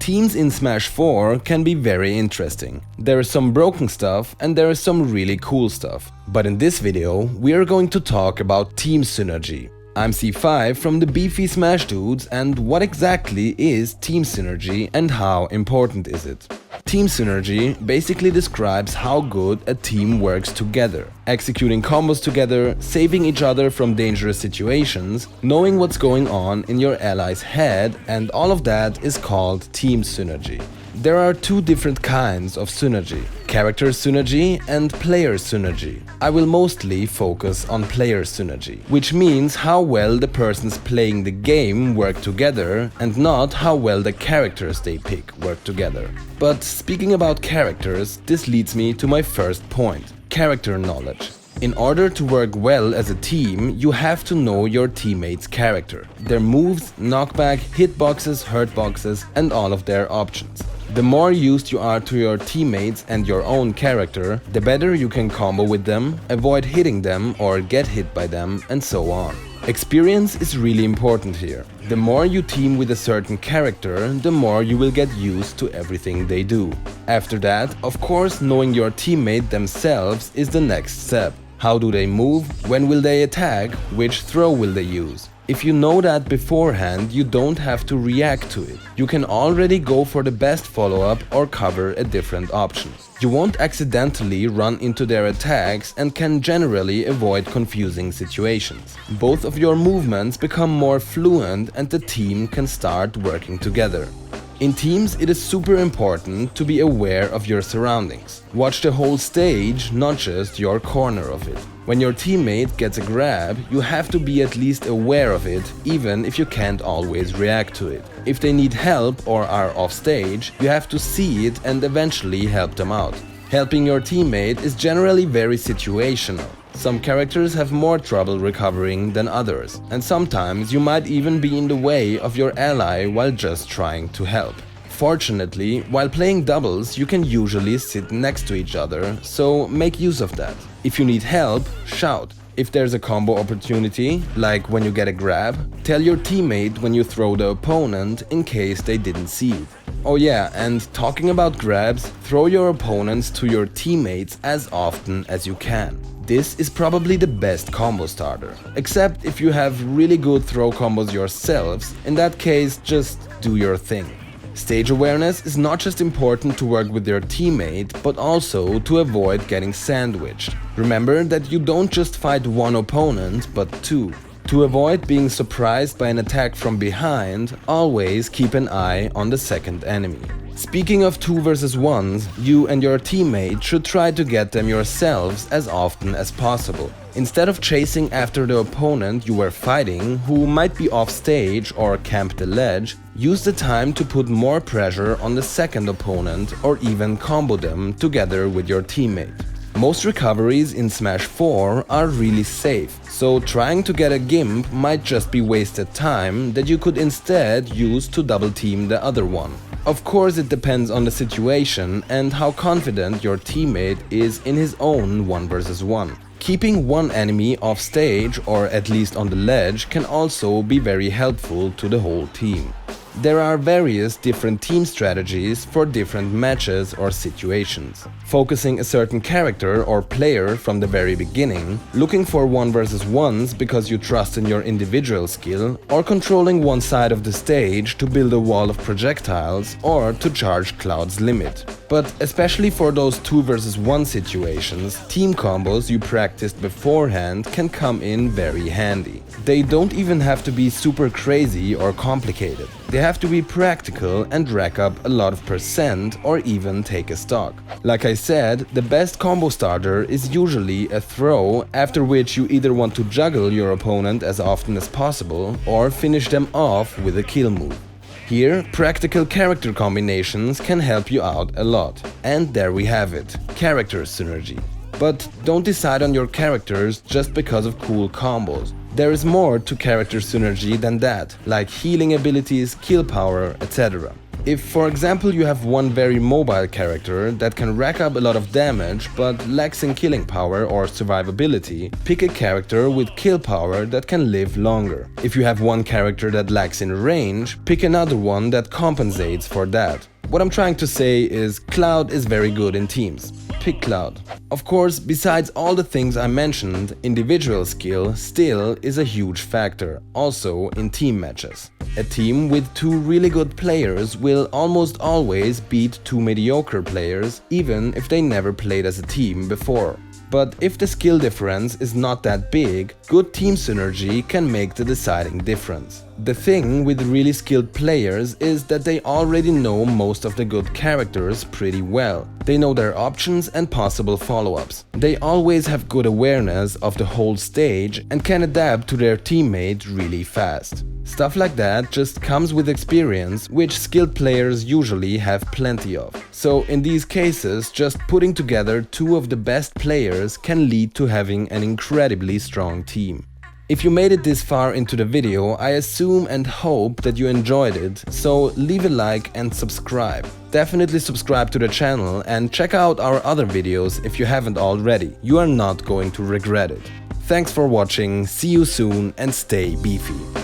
Teams in Smash 4 can be very interesting. There is some broken stuff and there is some really cool stuff. But in this video, we are going to talk about team synergy. I'm C5 from the Beefy Smash Dudes, and what exactly is team synergy and how important is it? Team synergy basically describes how good a team works together, executing combos together, saving each other from dangerous situations, knowing what's going on in your ally's head, and all of that is called team synergy. There are two different kinds of synergy: character synergy and player synergy. I will mostly focus on player synergy, which means how well the persons playing the game work together and not how well the characters they pick work together. But speaking about characters, this leads me to my first point: character knowledge. In order to work well as a team, you have to know your teammates' character, their moves, knockback, hitboxes, hurtboxes, and all of their options. The more used you are to your teammates and your own character, the better you can combo with them, avoid hitting them or get hit by them, and so on. Experience is really important here. The more you team with a certain character, the more you will get used to everything they do. After that, of course, knowing your teammate themselves is the next step. How do they move? When will they attack? Which throw will they use? If you know that beforehand, you don't have to react to it. You can already go for the best follow-up or cover a different option. You won't accidentally run into their attacks and can generally avoid confusing situations. Both of your movements become more fluent and the team can start working together. In teams, it is super important to be aware of your surroundings. Watch the whole stage, not just your corner of it. When your teammate gets a grab, you have to be at least aware of it, even if you can't always react to it. If they need help or are off stage, you have to see it and eventually help them out. Helping your teammate is generally very situational. Some characters have more trouble recovering than others, and sometimes you might even be in the way of your ally while just trying to help. Fortunately, while playing doubles, you can usually sit next to each other, so make use of that. If you need help, shout. If there's a combo opportunity, like when you get a grab, tell your teammate when you throw the opponent in case they didn't see it. Oh yeah, and talking about grabs, throw your opponents to your teammates as often as you can. This is probably the best combo starter, except if you have really good throw combos yourselves. In that case, just do your thing. Stage awareness is not just important to work with your teammate, but also to avoid getting sandwiched. Remember that you don't just fight one opponent, but two. To avoid being surprised by an attack from behind, always keep an eye on the second enemy. Speaking of 2 versus 1s, you and your teammate should try to get them yourselves as often as possible. Instead of chasing after the opponent you were fighting, who might be off stage or camp the ledge, use the time to put more pressure on the second opponent or even combo them together with your teammate. Most recoveries in Smash 4 are really safe, so trying to get a gimp might just be wasted time that you could instead use to double team the other one. Of course, it depends on the situation and how confident your teammate is in his own 1 versus 1. Keeping one enemy off stage or at least on the ledge can also be very helpful to the whole team. There are various different team strategies for different matches or situations. Focusing a certain character or player from the very beginning, looking for 1 versus 1s because you trust in your individual skill, or controlling one side of the stage to build a wall of projectiles or to charge Cloud's limit. But especially for those 2 versus 1 situations, team combos you practiced beforehand can come in very handy. They don't even have to be super crazy or complicated. They have to be practical and rack up a lot of percent or even take a stock. Like I said, the best combo starter is usually a throw, after which you either want to juggle your opponent as often as possible or finish them off with a kill move. Here, practical character combinations can help you out a lot. And there we have it, character synergy. But don't decide on your characters just because of cool combos. There is more to character synergy than that, like healing abilities, kill power, etc. If, for example, you have one very mobile character that can rack up a lot of damage but lacks in killing power or survivability, pick a character with kill power that can live longer. If you have one character that lacks in range, pick another one that compensates for that. What I'm trying to say is Cloud is very good in teams. Pick Cloud. Of course, besides all the things I mentioned, individual skill still is a huge factor, also in team matches. A team with two really good players will almost always beat two mediocre players, even if they never played as a team before. But if the skill difference is not that big, good team synergy can make the deciding difference. The thing with really skilled players is that they already know most of the good characters pretty well. They know their options and possible follow-ups. They always have good awareness of the whole stage and can adapt to their teammate really fast. Stuff like that just comes with experience, which skilled players usually have plenty of. So in these cases, just putting together two of the best players can lead to having an incredibly strong team. If you made it this far into the video, I assume and hope that you enjoyed it, so leave a like and subscribe. Definitely subscribe to the channel and check out our other videos if you haven't already. You are not going to regret it. Thanks for watching, see you soon and stay beefy.